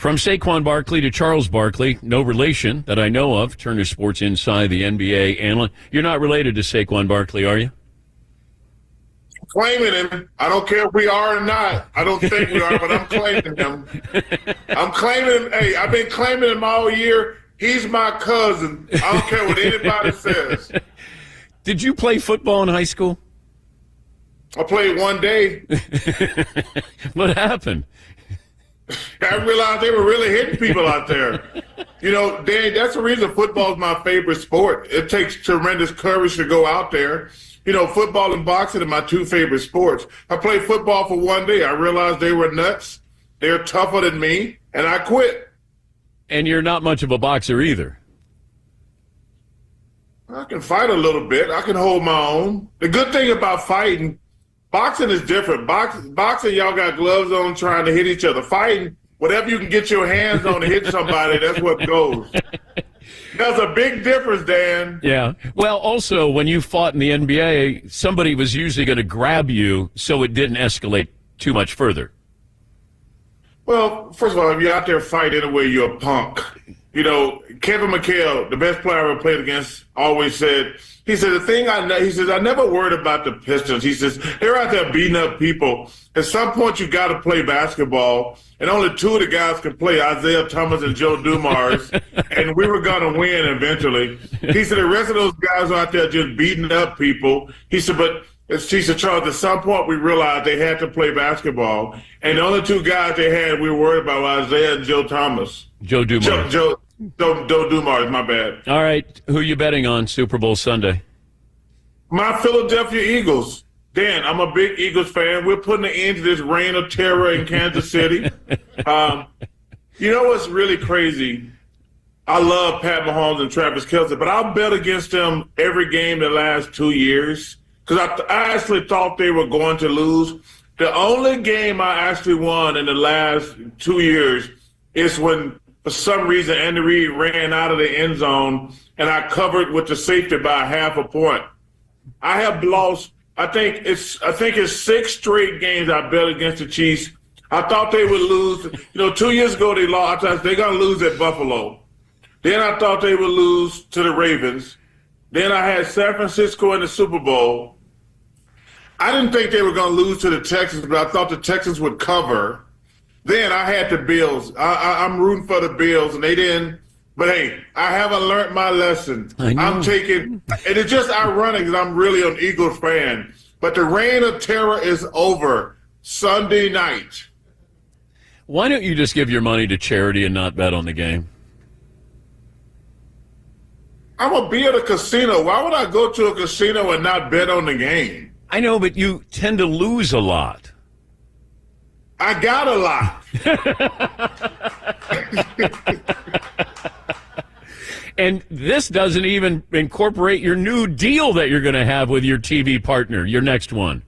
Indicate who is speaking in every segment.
Speaker 1: From Saquon Barkley to Charles Barkley, no relation that I know of. Turner Sports Inside, the NBA analyst. You're not related to Saquon Barkley, are you?
Speaker 2: Claiming him. I don't care if we are or not. I don't think we are, but I'm claiming him. I'm claiming him. Hey, I've been claiming him all year. He's my cousin. I don't care what anybody says.
Speaker 1: Did you play football in high school?
Speaker 2: I played one day.
Speaker 1: What happened?
Speaker 2: I realized they were really hitting people out there. You know, Dan, that's the reason football is my favorite sport. It takes tremendous courage to go out there. You know, football and boxing are my two favorite sports. I played football for one day. I realized they were nuts. They're tougher than me, and I quit.
Speaker 1: And you're not much of a boxer either.
Speaker 2: I can fight a little bit. I can hold my own. The good thing about fighting, boxing is different. Boxing, y'all got gloves on trying to hit each other. Fighting, whatever you can get your hands on to hit somebody, that's what goes. There's a big difference, Dan.
Speaker 1: Yeah. Well, also, when you fought in the NBA, somebody was usually going to grab you so it didn't escalate too much further.
Speaker 2: Well, first of all, if you're out there fighting anyway, you're a punk. You know, Kevin McHale, the best player I ever played against, always said, he said, the thing I know, he says, I never worried about the Pistons. He says, they're out there beating up people. At some point, you got to play basketball, and only two of the guys can play, Isaiah Thomas and Joe Dumars, and we were going to win eventually. He said, the rest of those guys are out there just beating up people. He said, he said, Charles, at some point, we realized they had to play basketball, and the only two guys they had we were worried about were Isaiah and Joe Thomas.
Speaker 1: Joe Dumars.
Speaker 2: Joe Dumars, my bad.
Speaker 1: All right. Who are you betting on Super Bowl Sunday?
Speaker 2: My Philadelphia Eagles. Dan, I'm a big Eagles fan. We're putting an end to this reign of terror in Kansas City. You know what's really crazy? I love Pat Mahomes and Travis Kelce, but I'll bet against them every game the last 2 years because I actually thought they were going to lose. The only game I actually won in the last 2 years is when, for some reason, Andy Reid ran out of the end zone, and I covered with the safety by half a point. I have lost. I think it's 6 straight games I bet against the Chiefs. I thought they would lose. You know, 2 years ago they lost. I thought they're gonna lose at Buffalo. Then I thought they would lose to the Ravens. Then I had San Francisco in the Super Bowl. I didn't think they were gonna lose to the Texans, but I thought the Texans would cover. Then I had the Bills. I'm rooting for the Bills, and they didn't. But, hey, I haven't learned my lesson. I'm taking – and it's just ironic because I'm really an Eagles fan. But the reign of terror is over Sunday night.
Speaker 1: Why don't you just give your money to charity and not bet on the game?
Speaker 2: I'm going to be at a casino. Why would I go to a casino and not bet on the game?
Speaker 1: I know, but you tend to lose a lot.
Speaker 2: I got a lot.
Speaker 1: And this doesn't even incorporate your new deal that you're going to have with your TV partner, your next one.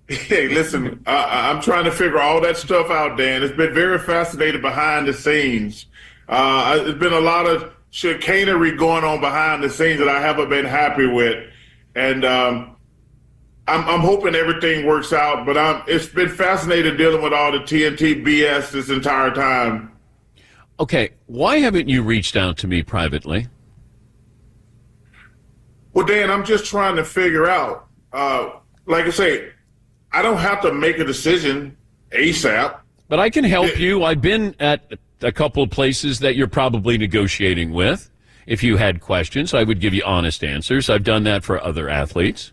Speaker 2: Hey, listen, I'm trying to figure all that stuff out, Dan. It's been very fascinating behind the scenes. There's been a lot of chicanery going on behind the scenes that I haven't been happy with. And I'm hoping everything works out, but it's been fascinating dealing with all the TNT BS this entire time.
Speaker 1: Okay, why haven't you reached out to me privately?
Speaker 2: Well, Dan, I'm just trying to figure out. Like I say, I don't have to make a decision ASAP.
Speaker 1: But I can help you. I've been at a couple of places that you're probably negotiating with. If you had questions, I would give you honest answers. I've done that for other athletes.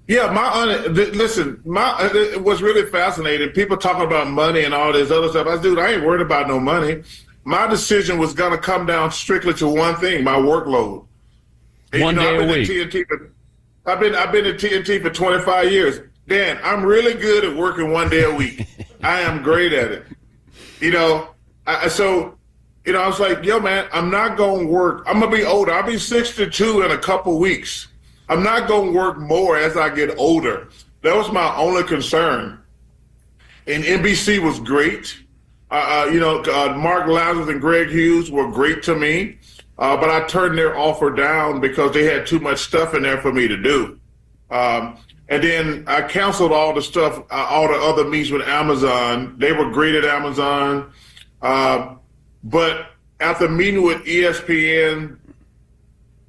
Speaker 2: Yeah, it was really fascinating. People talking about money and all this other stuff. I said, dude, I ain't worried about no money. My decision was going to come down strictly to one thing, my workload.
Speaker 1: One day a week.
Speaker 2: I've been at TNT for 25 years. Dan, I'm really good at working 1 day a week. I am great at it. You know, I was like, yo, man, I'm not going to work. I'm going to be older. I'll be 62 in a couple weeks. I'm not going to work more as I get older. That was my only concern. And NBC was great. Mark Lazarus and Greg Hughes were great to me. But I turned their offer down because they had too much stuff in there for me to do. And then I canceled all the stuff, all the other meets with Amazon. They were great at Amazon. But after meeting with ESPN,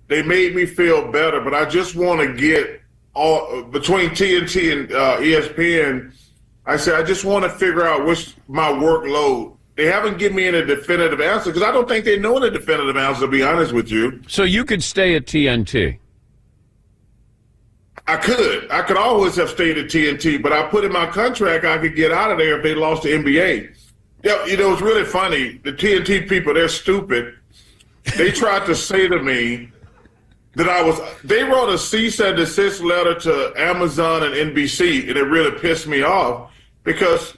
Speaker 2: they made me feel better. But I just want to get all between TNT and ESPN. I said, I just want to figure out what's my workload. They haven't given me any definitive answer because I don't think they know any definitive answer, to be honest with you.
Speaker 1: So you could stay at TNT.
Speaker 2: I could always have stayed at TNT, but I put in my contract I could get out of there if they lost the NBA. Yeah, you know, it's really funny. The TNT people, they're stupid. They tried to say to me that they wrote a cease and desist letter to Amazon and NBC, and it really pissed me off because,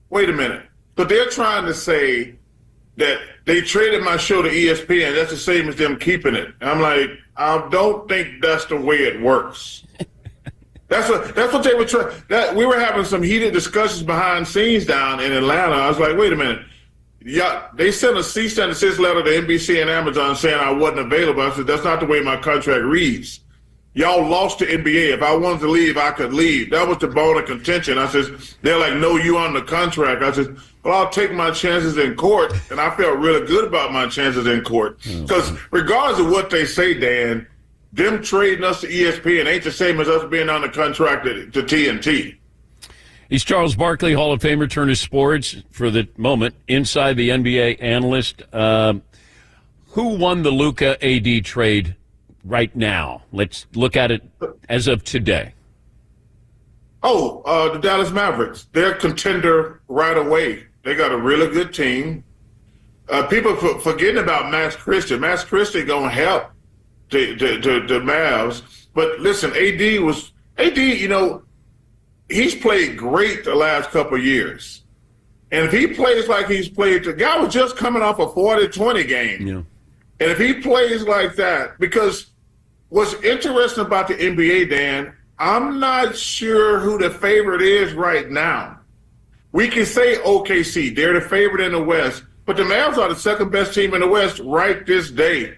Speaker 2: wait a minute, but they're trying to say that they traded my show to ESPN. That's the same as them keeping it. And I'm like, I don't think that's the way it works. That's what they were trying. We were having some heated discussions behind scenes down in Atlanta. I was like, wait a minute. Yeah, they sent a cease and desist letter to NBC and Amazon saying I wasn't available. I said, that's not the way my contract reads. Y'all lost the NBA. If I wanted to leave, I could leave. That was the bone of contention. I said, they're like, no, you on the contract. I said, well, I'll take my chances in court. And I felt really good about my chances in court. Because regardless of what they say, Dan, them trading us to ESPN ain't the same as us being on the contract to TNT.
Speaker 1: He's Charles Barkley, Hall of Famer, Turner Sports, for the moment, inside the NBA analyst. Who won the Luka AD trade right now? Let's look at it as of today.
Speaker 2: The Dallas Mavericks. They're a contender right away. They got a really good team. People forgetting about Max Christie. Max Christie going to help the Mavs. But listen, AD, you know, he's played great the last couple of years. And if he plays like he's played, the guy was just coming off a 40-20 game. Yeah. And if he plays like that, because what's interesting about the NBA, Dan, I'm not sure who the favorite is right now. We can say OKC, they're the favorite in the West, but the Mavs are the second best team in the West right this day.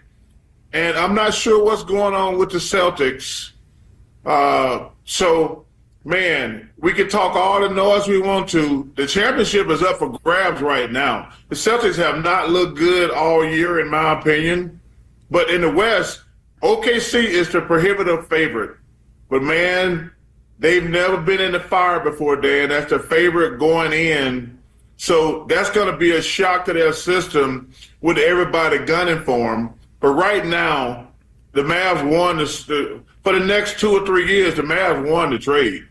Speaker 2: And I'm not sure what's going on with the Celtics. Man, we can talk all the noise we want to. The championship is up for grabs right now. The Celtics have not looked good all year, in my opinion. But in the West, OKC is the prohibitive favorite. But, man, they've never been in the fire before, Dan. That's the favorite going in. So that's going to be a shock to their system with everybody gunning for them. But right now, the Mavs won for the next 2 or 3 years, the Mavs won the trade.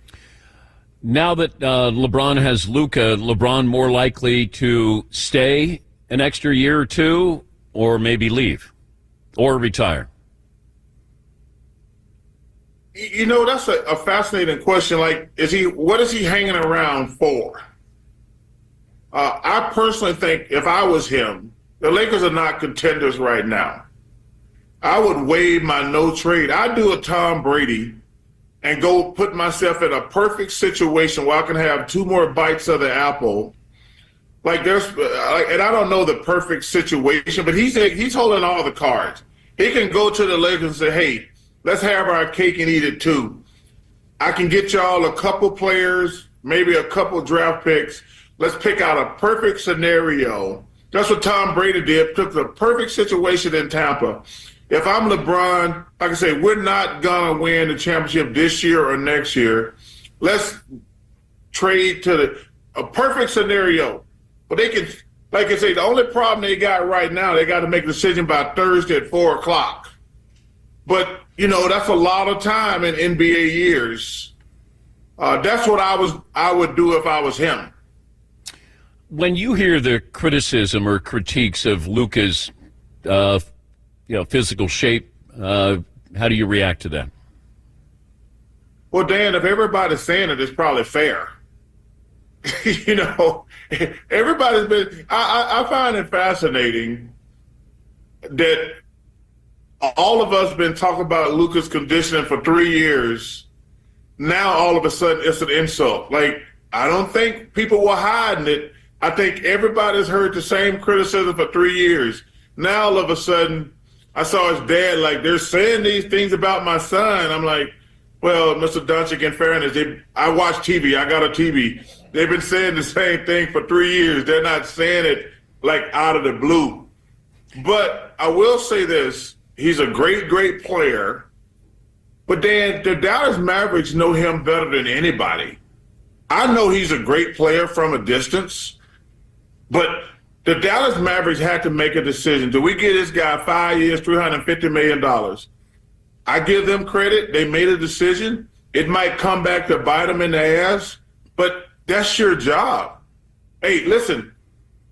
Speaker 1: Now that LeBron has Luka, LeBron more likely to stay an extra year or two, or maybe leave, or retire?
Speaker 2: You know, that's a fascinating question. Like, what is he hanging around for? I personally think if I was him, the Lakers are not contenders right now. I would waive my no trade. I'd do a Tom Brady and go put myself in a perfect situation where I can have 2 more bites of the apple. And I don't know the perfect situation, but he's holding all the cards. He can go to the Lakers and say, hey, let's have our cake and eat it too. I can get y'all a couple players, maybe a couple draft picks. Let's pick out a perfect scenario. That's what Tom Brady did, took the perfect situation in Tampa. If I'm LeBron, like I say, we're not going to win the championship this year or next year. Let's trade to a perfect scenario. But they can, like I say, the only problem they got right now, they got to make a decision by Thursday at 4 o'clock. But, you know, that's a lot of time in NBA years. That's what I would do if I was him.
Speaker 1: When you hear the criticism or critiques of Luka's physical shape, how do you react to that?
Speaker 2: Well, Dan, if everybody's saying it, it's probably fair. You know, everybody's been. I find it fascinating that all of us been talking about Luka's conditioning for 3 years. Now, all of a sudden, it's an insult. Like, I don't think people were hiding it. I think everybody's heard the same criticism for 3 years. Now, all of a sudden, I saw his dad, like, they're saying these things about my son. I'm like, Well, Mr. Doncic, in fairness, I watch TV. I got a TV. They've been saying the same thing for 3 years. They're not saying it like out of the blue. But I will say this. He's a great, great player. But Dan, the Dallas Mavericks know him better than anybody. I know he's a great player from a distance, but the Dallas Mavericks had to make a decision. Do we give this guy 5 years, $350 million? I give them credit. They made a decision. It might come back to bite them in the ass, but that's your job. Hey, listen,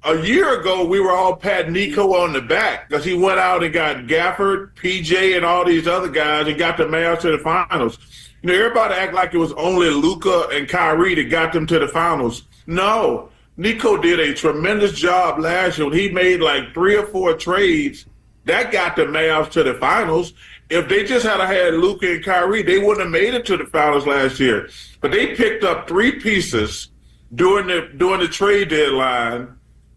Speaker 2: a year ago, we were all patting Nico on the back because he went out and got Gafford, PJ, and all these other guys and got the Mavs to the finals. You know, everybody act like it was only Luka and Kyrie that got them to the finals. No, Nico did a tremendous job last year. He made like 3 or 4 trades that got the Mavs to the finals. If they just had Luka and Kyrie, they wouldn't have made it to the finals last year. But they picked up 3 pieces during the trade deadline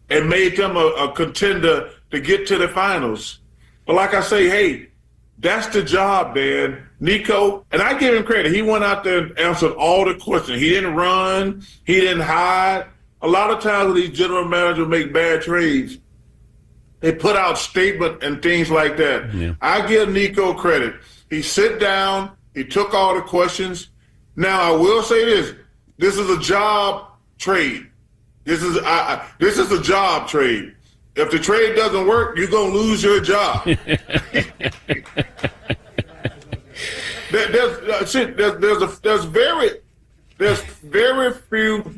Speaker 2: and made them a contender to get to the finals. But like I say, hey, that's the job, man. Nico, and I give him credit. He went out there and answered all the questions. He didn't run. He didn't hide. A lot of times when these general managers make bad trades, they put out statement and things like that. Yeah. I give Nico credit. He sit down. He took all the questions. Now, I will say this. This is a job trade. This is a job trade. If the trade doesn't work, you're going to lose your job. There's very few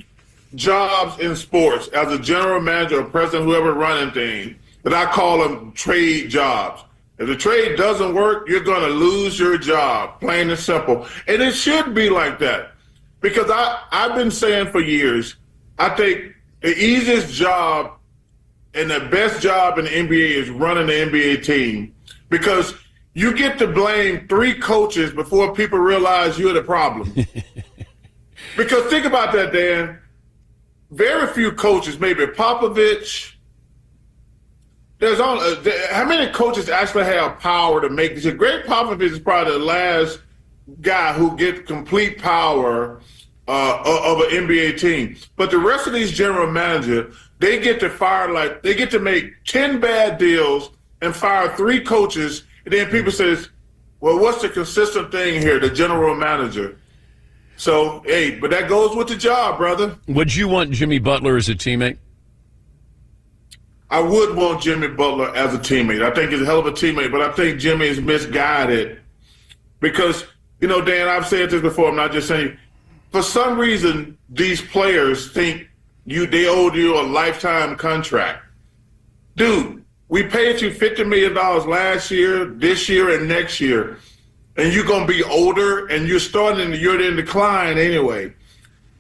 Speaker 2: jobs in sports as a general manager or president, whoever running things, that I call them trade jobs. If the trade doesn't work, you're going to lose your job, plain and simple. And it should be like that. Because I've been saying for years, I think the easiest job and the best job in the NBA is running the NBA team, because you get to blame 3 coaches before people realize you're the problem. Because think about that, Dan. Very few coaches, maybe Popovich. How many coaches actually have power to make this? Greg Popovich is probably the last guy who gets complete power of an NBA team. But the rest of these general managers, they get to make 10 bad deals and fire 3 coaches, and then people says, well, what's the consistent thing here? The general manager. So, hey, but that goes with the job, brother.
Speaker 1: Would you want Jimmy Butler as a teammate?
Speaker 2: I would want Jimmy Butler as a teammate. I think he's a hell of a teammate, but I think Jimmy is misguided because, you know, Dan, I've said this before. I'm not just saying. For some reason, these players think they owe you a lifetime contract. Dude, we paid you $50 million last year, this year, and next year, and you're going to be older, and you're in decline anyway.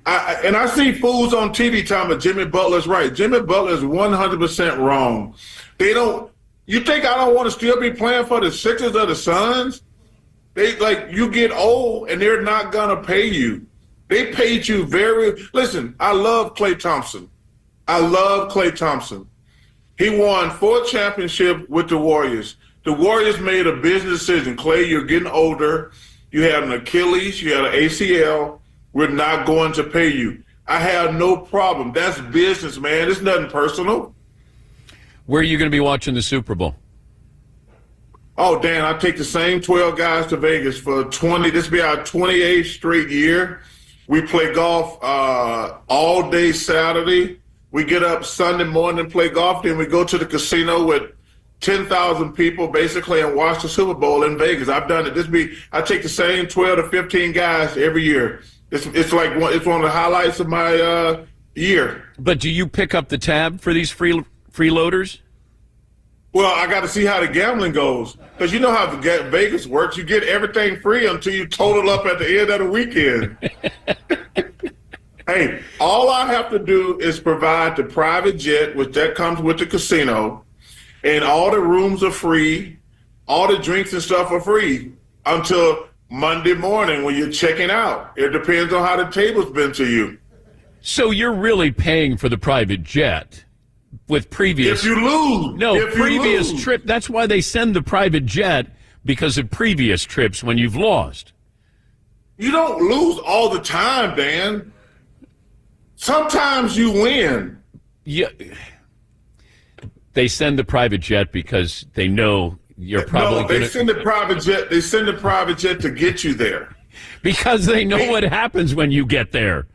Speaker 2: I see fools on TV talking about Jimmy Butler's right. Jimmy Butler is 100% wrong. You think I don't want to still be playing for the Sixers or the Suns? You get old, and they're not going to pay you. They paid you listen, I love Klay Thompson. He won 4 championships with the Warriors. The Warriors made a business decision. Klay, you're getting older. You had an Achilles. You had an ACL. We're not going to pay you. I have no problem. That's business, man. It's nothing personal.
Speaker 1: Where are you going to be watching the Super Bowl?
Speaker 2: Oh, Dan, I take the same 12 guys to Vegas for 20. This will be our 28th straight year. We play golf all day Saturday. We get up Sunday morning and play golf. Then we go to the casino with 10,000 people basically and watch the Super Bowl in Vegas. I've done it. I take the same 12 to 15 guys every year. It's one of the highlights of my year.
Speaker 1: But do you pick up the tab for these freeloaders?
Speaker 2: Well, I got to see how the gambling goes, because you know how Vegas works. You get everything free until you total up at the end of the weekend. Hey, all I have to do is provide the private jet, which that comes with the casino, and all the rooms are free. All the drinks and stuff are free until Monday morning when you're checking out. It depends on how the table's been to you.
Speaker 1: So you're really paying for the private jet with previous...
Speaker 2: If you lose.
Speaker 1: Previous trip. That's why they send the private jet, because of previous trips when you've lost.
Speaker 2: you don't lose all the time, Dan. Sometimes you win.
Speaker 1: Yeah. They send the private jet because they know you're probably
Speaker 2: they send the private jet. They send the private jet to get you there
Speaker 1: because they know what happens when you get there.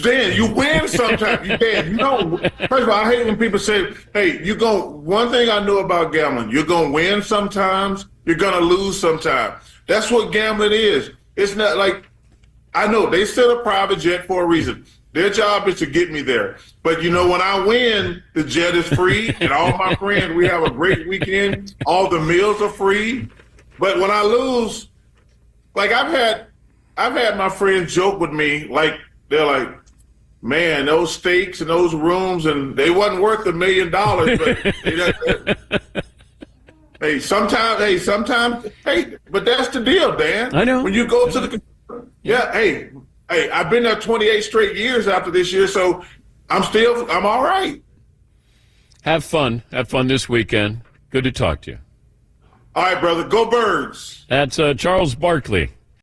Speaker 2: Dan, you win sometimes. You know. First of all, I hate when people say, "Hey, you go." One thing I know about gambling: you're gonna win sometimes. You're gonna lose sometimes. That's what gambling is. It's not like I know they send a private jet for a reason. Their job is to get me there. But, you know, when I win, the jet is free, and all my friends, we have a great weekend. All the meals are free. But when I lose, like I've had my friends joke with me, like they're like, man, those steaks and those rooms, and they wasn't worth $1 million. But sometimes, but that's the deal, Dan.
Speaker 1: I know.
Speaker 2: When you go to the, Hey, I've been there 28 straight years after this year, so I'm all right.
Speaker 1: Have fun. Have fun this weekend. Good to talk to you.
Speaker 2: All right, brother. Go Birds.
Speaker 1: That's Charles Barkley.